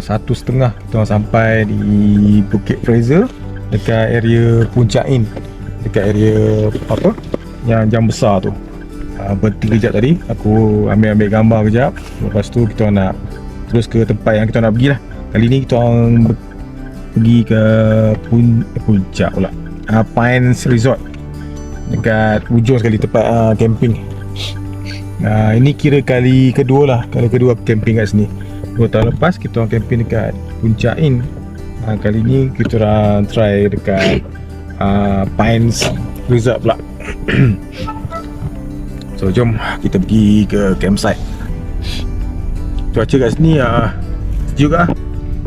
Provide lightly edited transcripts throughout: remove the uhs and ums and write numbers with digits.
Satu setengah kita orang sampai di Bukit Fraser, dekat area Puncak Inn, dekat area apa yang jam besar tu. Berhenti kejap tadi, aku ambil gambar kejap. Lepas tu kita orang nak terus ke tempat yang kita nak pergi lah. Kali ni kita orang pergi ke puncak pula, Pines Resort, dekat ujung sekali tempat camping. Ini kira kali kedua camping kat sini. 2 tahun lepas kita orang camping dekat Puncak Inn. Kali ni kita orang try dekat Pines Resort pula. So jom kita pergi ke campsite. Cuaca kat sini sejuk lah.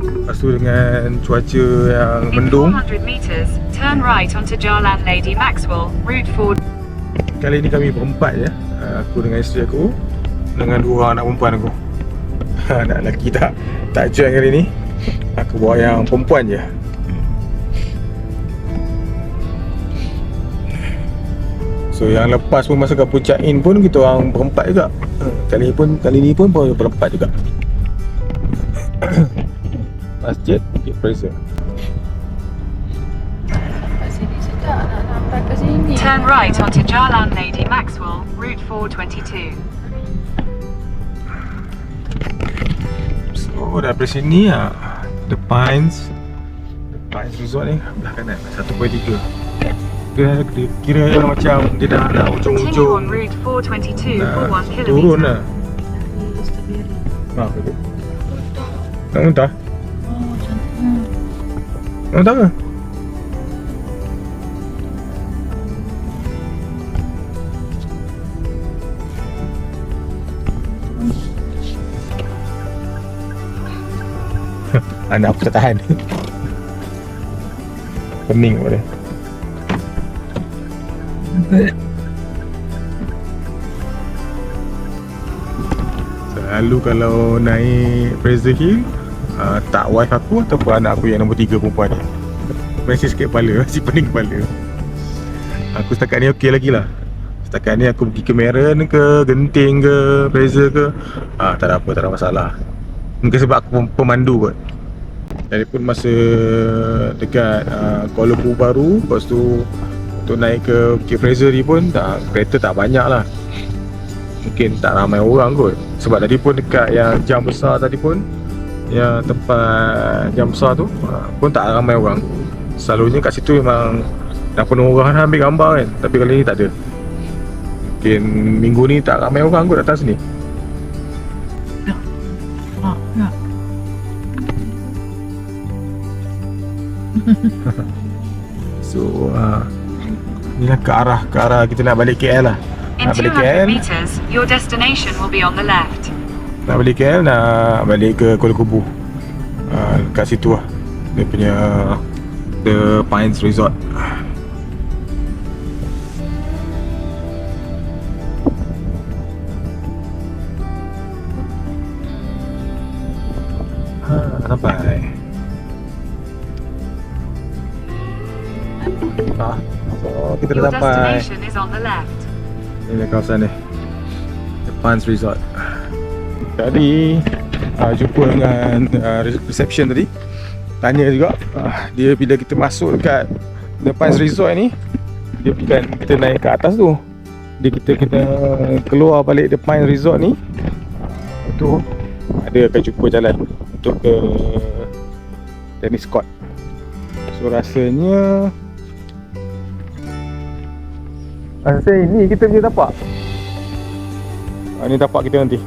Lepas tu dengan cuaca yang mendung. 400 meters, turn right onto Jalan Lady Maxwell, route 4. Kali ni kami berempat je. Aku dengan isteri aku, dengan 2 orang anak perempuan aku. Anak lelaki tak join kali ni. Aku bawa yang perempuan je. So yang lepas pun masa kat Puncak Inn pun kita orang berempat juga. Kali ni pun berempat juga. Masjid Bukit Fraser. Kat sini sedap nak nampak ke sini. Turn right onto Jalan Lady Maxwell, route 422. So daripada sini The Pines Resort ni belah kanan 1.3. Dia kira macam dia dah nak Continue on ujung-ujung route 422 for 1 turun kilometer. lah. Maaf tu. Tak muntah? Tak muntah ke? Anak aku tak tahan. Pening pada. Selalu kalau naik Fraser Hill, tak wife aku ataupun anak aku yang nombor 3 perempuan ni, masih sikit kepala, masih pening kepala. Aku setakat ni okey lagi lah. Setakat ni aku pergi ke Maron ke, Genting ke, Fraser ke, tak ada apa, tak ada masalah. Mungkin sebab aku pemandu kot. Jadi pun masa dekat Kuala Lumpur baru, lepas tu untuk naik ke Bukit Fraser ni pun kereta tak banyak lah. Mungkin tak ramai orang kot. Sebab tadi pun dekat yang jam besar tadi pun, yang tempat jam besar tu pun tak ramai orang. Selalunya kat situ memang dah penuh orang dah ambil gambar kan. Tapi kali ni tak ada. Mungkin minggu ni tak ramai orang kot datang sini. So inilah ke arah kita nak balik KL lah. In Nak balik 200 KL, meters, your destination will be on the left. nak balik KL, nak balik ke Kuala Lumpur. Kat situ lah dia punya The Pines Resort. Sampai. So kita dah Your sampai. destination is on the left. Ini kawasan ni, The Pines Resort. Tadi jumpa dengan reception tadi. Tanya juga dia bila kita masuk dekat The Pines Resort ni, dia bukan kita naik ke atas tu. Dia kita keluar balik The Pines Resort ni, tu ada akan jumpa jalan untuk ke tennis court. So rasanya ini kita punya tapak. Ini tapak kita nanti.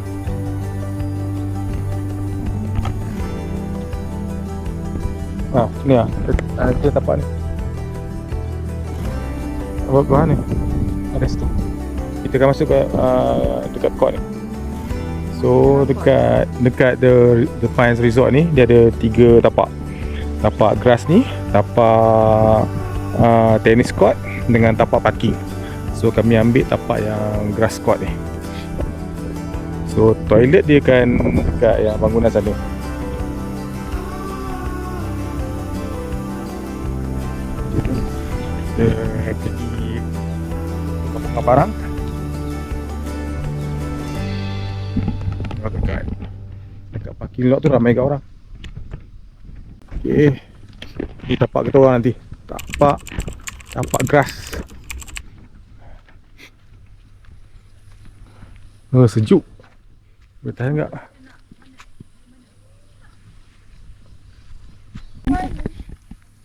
Ni lah. Dia tapak ni. Bawah ni. Ada situ. Kita akan masuk ke dekat court ni. So dekat the Pines Resort ni dia ada 3 tapak. Tapak grass ni, tapak tennis court dengan tapak parking. So kami ambil tapak yang grass court ni. So toilet dia akan dekat yang bangunan sana. Kita pergi buka barang. Dekat parking lot tu ramai kat orang. Okey. Ni tapak kita orang nanti. Tapak grass. Oh, sejuk. Boleh tahan tak?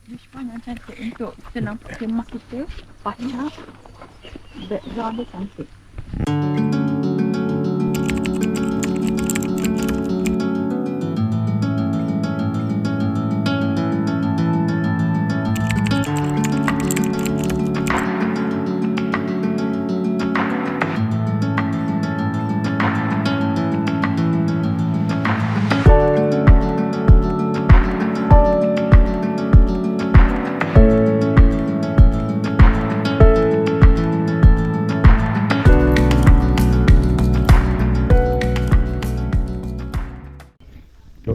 Dish yang cantik untuk kita nampak kemah kita. Pasal background dia cantik.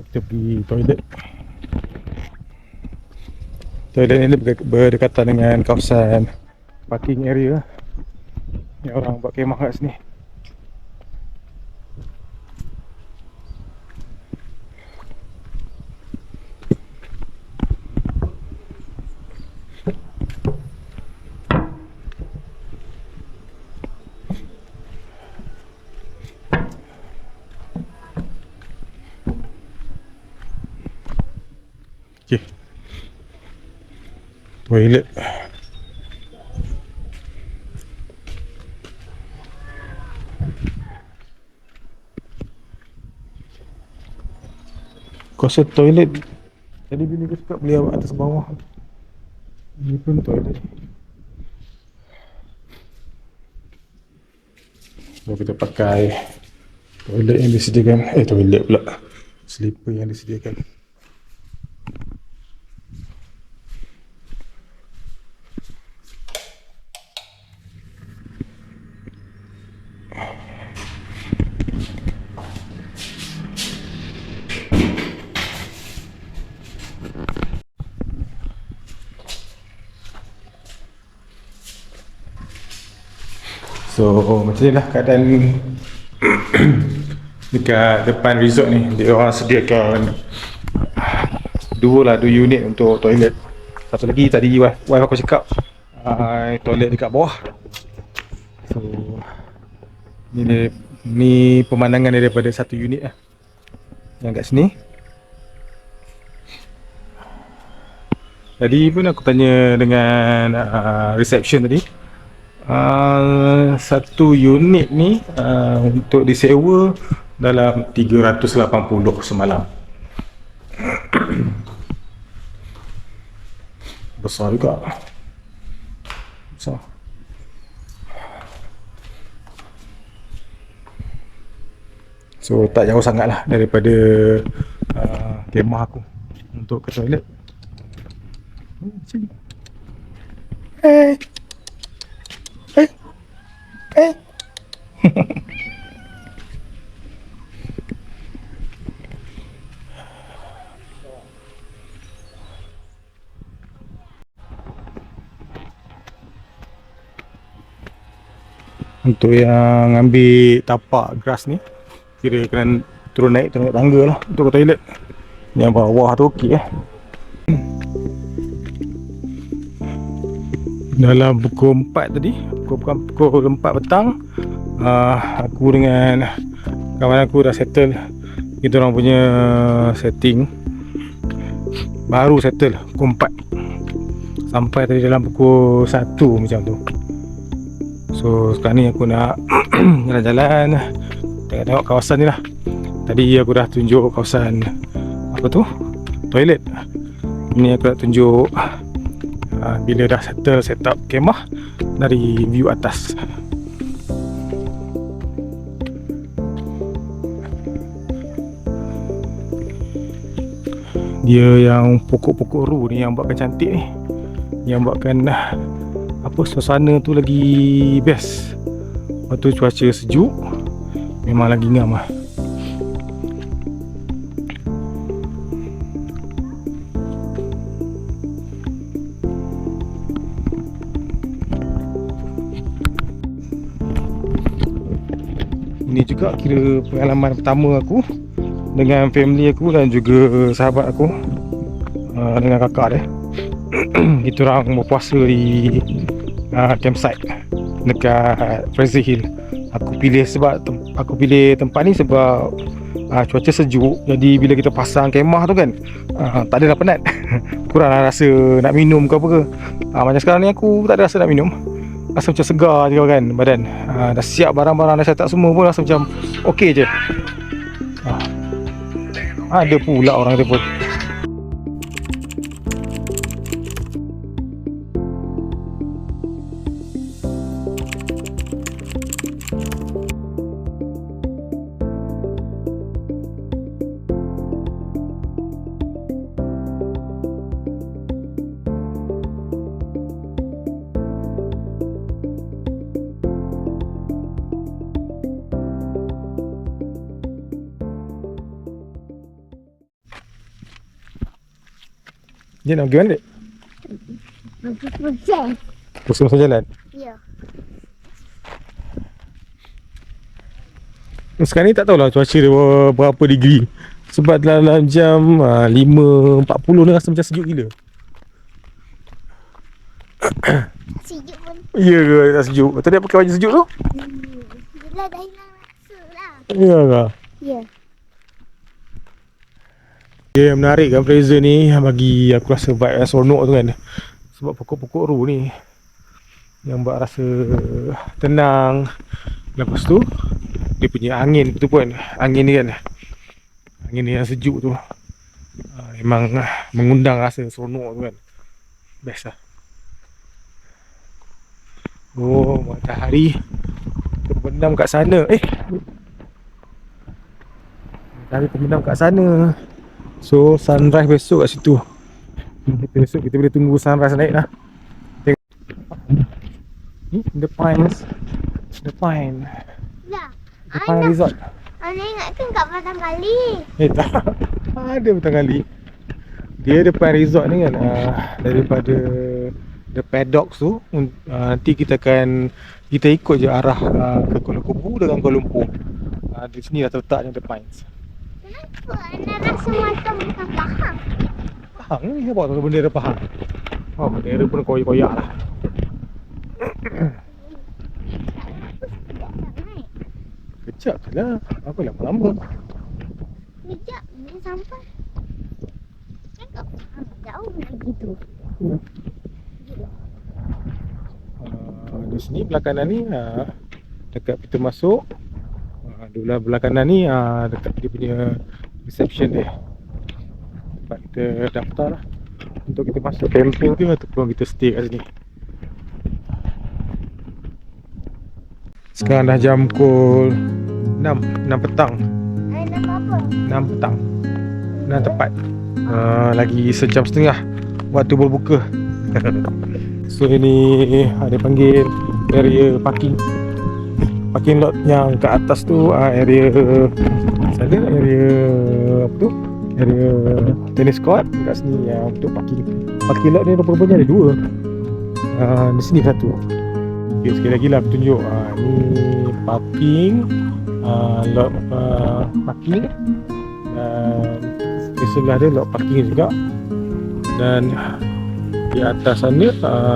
Kita pergi toilet. Toilet ni berdekatan dengan kawasan parking area yang orang buat kemah kat sini. Okay. Toilet. Kuasa toilet. Jadi bila aku cakap boleh awak atas bawah. Ini pun toilet. So kita pakai toilet yang disediakan. Toilet pula. Slipper yang disediakan. So macam ni lah keadaan dekat depan resort ni. Dia orang sediakan dua unit untuk toilet. Satu lagi tadi wife aku cakap toilet dekat bawah. So ni pemandangan daripada satu unit lah yang kat sini. Tadi pun aku tanya dengan reception tadi. Satu unit ni untuk disewa dalam 380 semalam. Besar juga. Besar. So tak jauh sangat lah daripada kemah aku untuk ke toilet. Untuk yang ambil tapak grass ni, kira kena turun naik tangga lah untuk ke toilet. Yang bawah tu okey . Dalam pukul 4 tadi, pukul 4 petang, aku dengan kawan aku dah settle. Kita orang punya setting baru settle pukul 4 sampai tadi dalam pukul 1 macam tu. So sekarang ni aku nak jalan-jalan, tengok kawasan ni lah. Tadi aku dah tunjuk kawasan apa tu, toilet Ni aku nak tunjuk bila dah settle set up kemah dari view atas. Dia yang pokok-pokok ru ni yang buatkan cantik ni, yang buatkan apa, suasana tu lagi best. Lepas tu cuaca sejuk, memang lagi ngam lah. Ini juga kira pengalaman pertama aku dengan family aku dan juga sahabat aku, dengan kakak dia. Kita orang berpuasa di campsite dekat Fraser Hill. Aku pilih tempat ni sebab cuaca sejuk. Jadi bila kita pasang kemah tu kan, tak adalah penat. Kurang rasa nak minum ke apa ke. Macam sekarang ni aku tak ada rasa nak minum. Rasa macam segar je kan badan. Dah siap barang-barang, dah set up semua pun rasa macam okey je. Ada pula orang telefon. Dia nak pergi mana, Dek? Pusing jalan? Ya. Sekarang ni tak tahulah cuaca dia berapa degree. Sebab dalam jam 5.40 ni rasa macam sejuk gila. Sejuk pun. Ya ke tak sejuk? Tadi dia pakai baju sejuk tu? Yelah dah hilang rasa lah. Ya ke? Ya. Dia yang menarik kan Fraser ni, bagi aku rasa vibe yang seronok tu kan. Sebab pokok-pokok ru ni yang buat rasa tenang. Lepas tu dia punya angin tu pun, angin ni kan, angin ni yang sejuk tu, memang mengundang rasa seronok tu kan. Best lah. Oh, matahari terbenam kat sana. Matahari terbenam kat sana. So sunrise besok kat situ. Besok kita boleh tunggu sunrise naik lah. Tengok ni, the pines. The pine. Ya. The pine resort. Ana ingatkan kat Batang Kali. Tak. Ada Batang Kali. Dia the pine resort ni kan, daripada the paddocks tu, nanti kita ikut je arah ke Kuala Kubu dengan Kuala Lumpur. Di sini dah terletaknya the pines. Kenapa Ana rasa macam bukan Pahang? Pahang ni apa tu bendera Pahang? Oh, bendera pun koyak-koyak lah. Kejap je lah. Apa lama-lama? Kejap ni sampai. Kan kat Pahang jauh lagi tu. Di sini belah kanan ni, dekat pintu masuk. Di belah kanan ni, dekat dia punya reception dia. Tempat kita daftar lah untuk kita masuk camping ke ataupun kita stay kat sini. Sekarang dah jam pukul 6 petang. Nama apa? 6 petang. 6 tepat. Lagi sejam setengah waktu berbuka. So ini ada panggil area parking. Parking lot yang kat atas tu, area sana, area apa tu? Area tennis court. Kat sini yang untuk parking. Parking lot ni rupa-rupanya ada dua. Di sini satu. Okay, sekali lagi lah aku tunjuk. Ni parking, lot parking, dan di sebelah dia lot parking juga. Dan di atas sana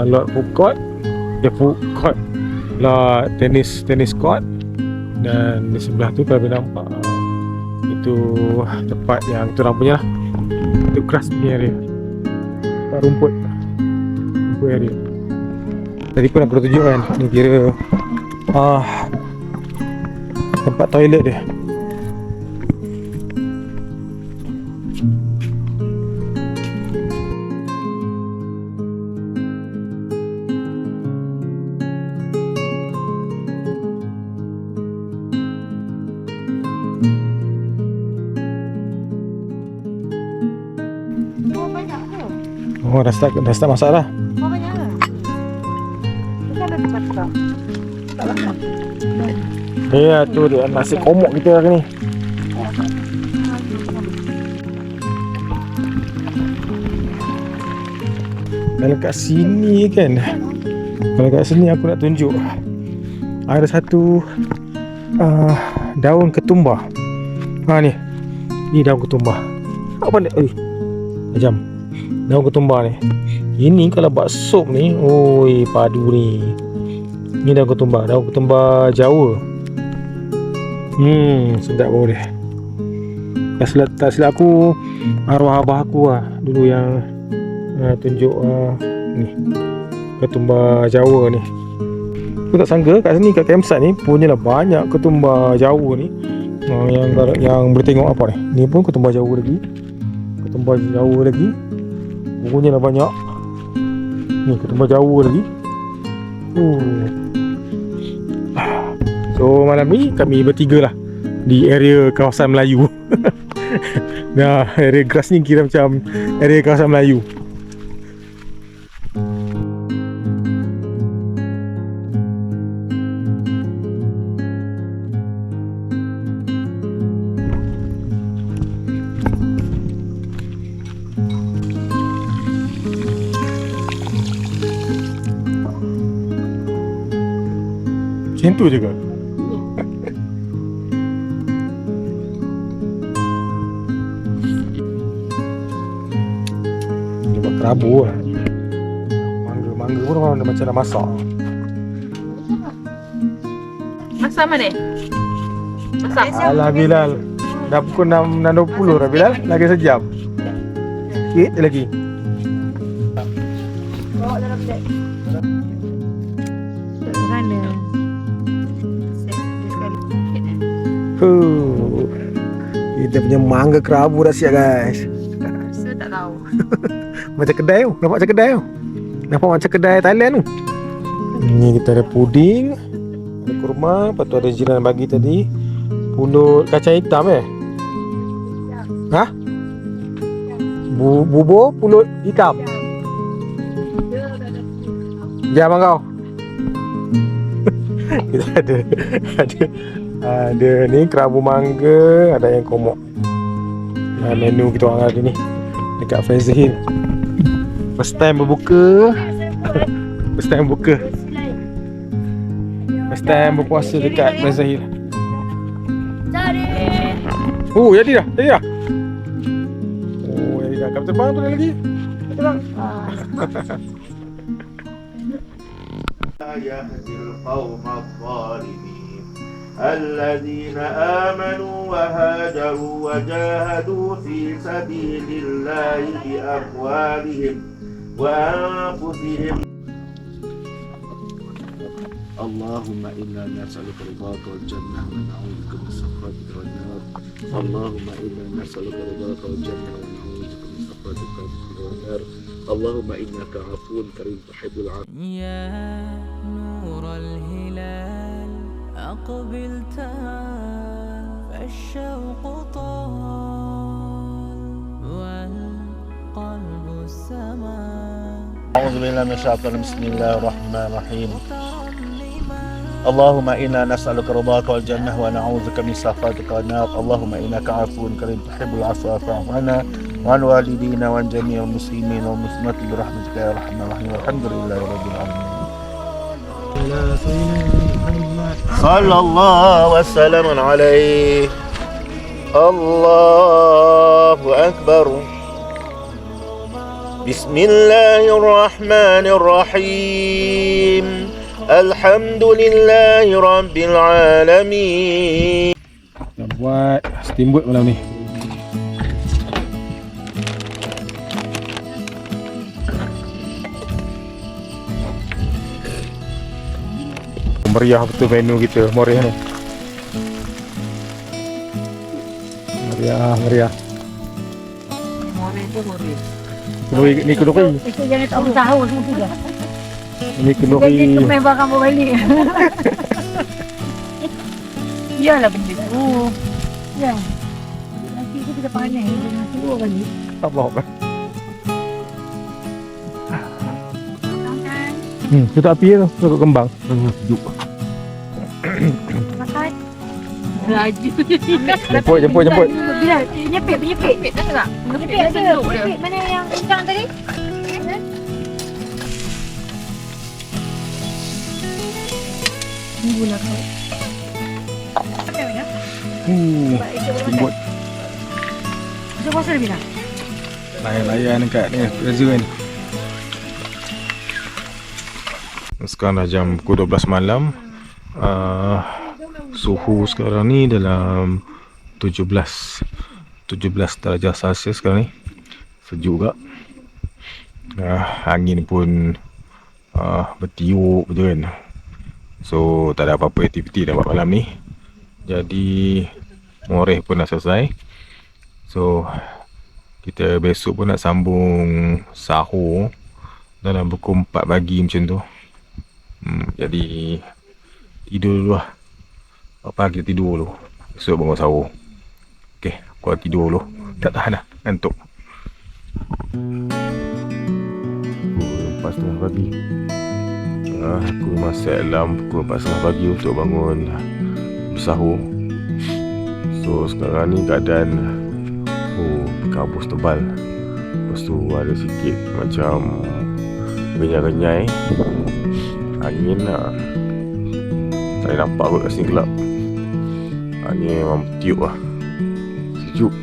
lot food court, lot tennis court. Dan di sebelah tu kalau nampak, itu tempat yang kita orang punya lah, itu grass punya area, tempat rumput area. Tadi pun aku dah tunjuk kan, ni kira tempat toilet dia. Oh, dah start masak dah. Oh, banyak lah. Kita ada tempat tak? Tak lama. Ya, tu dia nasi komok kita hari ni. Kalau kat sini kan, kalau kat sini aku nak tunjuk ada satu daun ketumbar. Ni daun ketumbar. Apa ni? Tajam. Daun ketumbar ni. Ini kalau buat sup ni, oi padu ni. Ni daun ketumbar Jawa. Sedap bau dia. Tak silap aku, arwah abah aku dulu yang tunjuk ni ketumbar Jawa ni. Aku tak sangka kat sini, kat campsite ni punyalah banyak ketumbar Jawa ni. Yang boleh tengok apa ni. Ni pun ketumbar Jawa lagi. Punyalah banyak. Ni ketumbar Jawa lagi. So malam ni kami bertiga lah di area kawasan Melayu. Nah, area grass ni kira macam area kawasan Melayu. Macam tu je ke? Dia buat kerabu lah. Mangga pun orang dah macam dah masak. Masak mana? Masak. Alah Bilal, dah pukul 6.20 dah Bilal. Lagi sejam. Sikit lagi. Bawa dalam beg. Mana? Kita punya mangga kerabu dah siap guys. Saya tak tahu. Macam kedai tu. Nampak macam kedai tu. Nampak macam kedai Thailand tu. Ni kita ada puding, ada kurma, lepas tu ada jiran bagi tadi pulut kacang hitam Bubur pulut hitam. Jam kau. Kita ada ni kerabu mangga, ada yang komok. Menu kita orang hari ni dekat Fraser Hill. First time berbuka. First time berpuasa dekat Fraser Hill. Oh, jadi dah. Oh, jadi dah. Kapten terbang tu lagi. Terbang. يهدي القوم الظالمين الذين آمنوا وهاجروا وجاهدوا في سبيل الله بأموالهم وأنفسهم. اللهم إنا نسألك رضاك والجنة ونعوذ بك من سخطك والنار. اللهم إنا نسألك رضاك والجنة ونعوذ بك من سخطك والنار. اللهم إنك عفو كريم تحب العفو. يا نور الهلال أقبل تعال فالشوق طال والقلب سما. أعوذ بالله من الشيطان. بسم الله الرحمن الرحيم. اللهم إنا نسألك رضاك والجنة ونعوذ بك من سخطك والنار. اللهم إنك عفو كريم تحب العفو فاعف عنا وعن والدينا وعن جميع المسلمين والمسلمات برحمتك يا أرحم الراحمين والحمد لله رب العالمين. صلى الله وسلم عليه. الله أكبر. بسم الله الرحمن الرحيم. الحمد لله رب العالمين. Nak buat steamboat malam ni. Meriah betul menu kita, meriah ni. Meriah. Ni kenduri. Itu jangan tak tahu semua juga. Ini kenduri. Jadi tu main barang bawa balik. Iyalah benda tu. Ya. Nanti kita panen. Nanti bawa balik. Allah. Tutup api tu, tutup kembang. Sejuk. Laju. Jemput. Bila nyepit dah tak? Nyepit ada. Mana yang kencang tadi? Tunggulah kau. Jemput. Macam puasa dah bila? Layan dekat ni, Plaza ni. Sekarang dah jam pukul 12 malam. Suhu sekarang ni dalam 17 darjah Celsius sekarang ni. Sejuk juga. Angin pun bertiup je kan. So tak ada apa-apa aktiviti dah buat malam ni. Jadi Moreh pun dah selesai. So kita besok pun nak sambung sahur dalam pukul 4 pagi macam tu. Jadi tidur dulu lah. Apa kita tidur dulu. Besok bangun sahur. Okay, aku tidur dulu. Tak tahan lah, ngantuk. Lepas 4 pagi. Aku memang set alarm pukul 4.30 pagi untuk bangun bersahur. So sekarang ni keadaan kabus tebal. Lepas tu ada sikit macam renyai-renyai. Angin lah. Tak boleh nampak kot kat sini gelap. Angin memang tiup lah. Sejuk.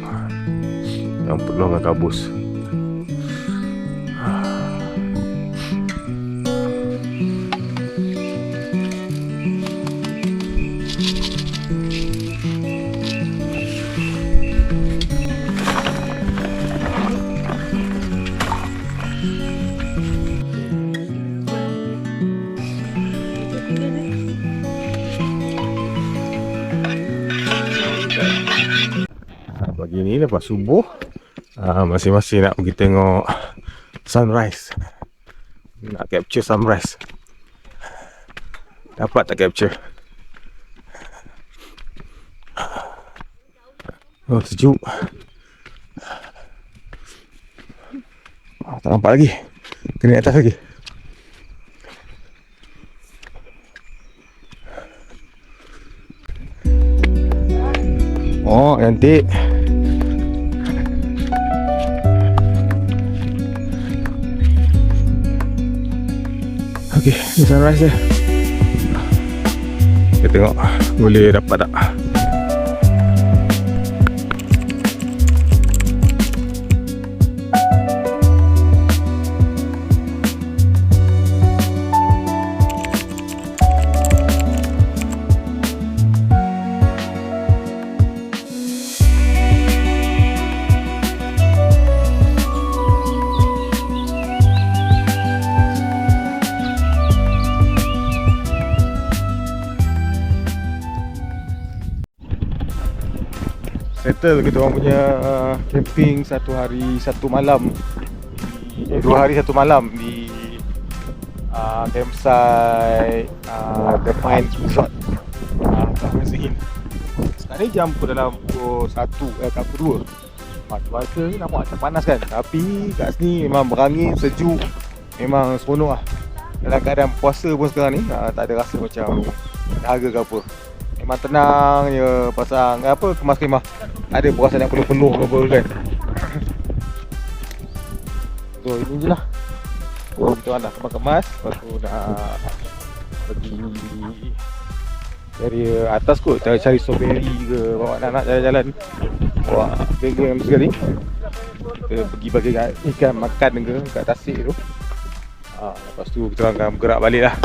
Yang penuh dengan kabus. Pagi ni lepas subuh, masing-masing nak pergi tengok sunrise. Nak capture sunrise. Dapat tak capture? Oh, sejuk. Tak nampak lagi. Kena atas lagi. Oh, cantik. Okey, ni sunrise dia. Kita tengok boleh dapat tak. Settle kita orang punya camping 1 hari 1 malam 2 hari 1 malam di campsite The Pines Resort Plaza Hill. Sekarang ni jam dalam pukul 1 ke pukul 2. Cuaca ni nampak macam panas kan, tapi kat sini memang berangin, sejuk, memang seronok lah. Dalam keadaan puasa pun sekarang ni tak ada rasa macam dahaga ke apa. Memang tenang je, pasang kemas khemah. Ada perasaan yang penuh-penuh ke apa kan. So ini je lah. So kita orang dah kemas-kemas. Lepas tu nak pergi dari atas kot, cari strawberry ke, bawa anak-anak jalan-jalan, bawa geng-geng sekali. Kita pergi bagi ikan makan ke kat tasik tu. Lepas tu kita orang akan bergerak balik lah.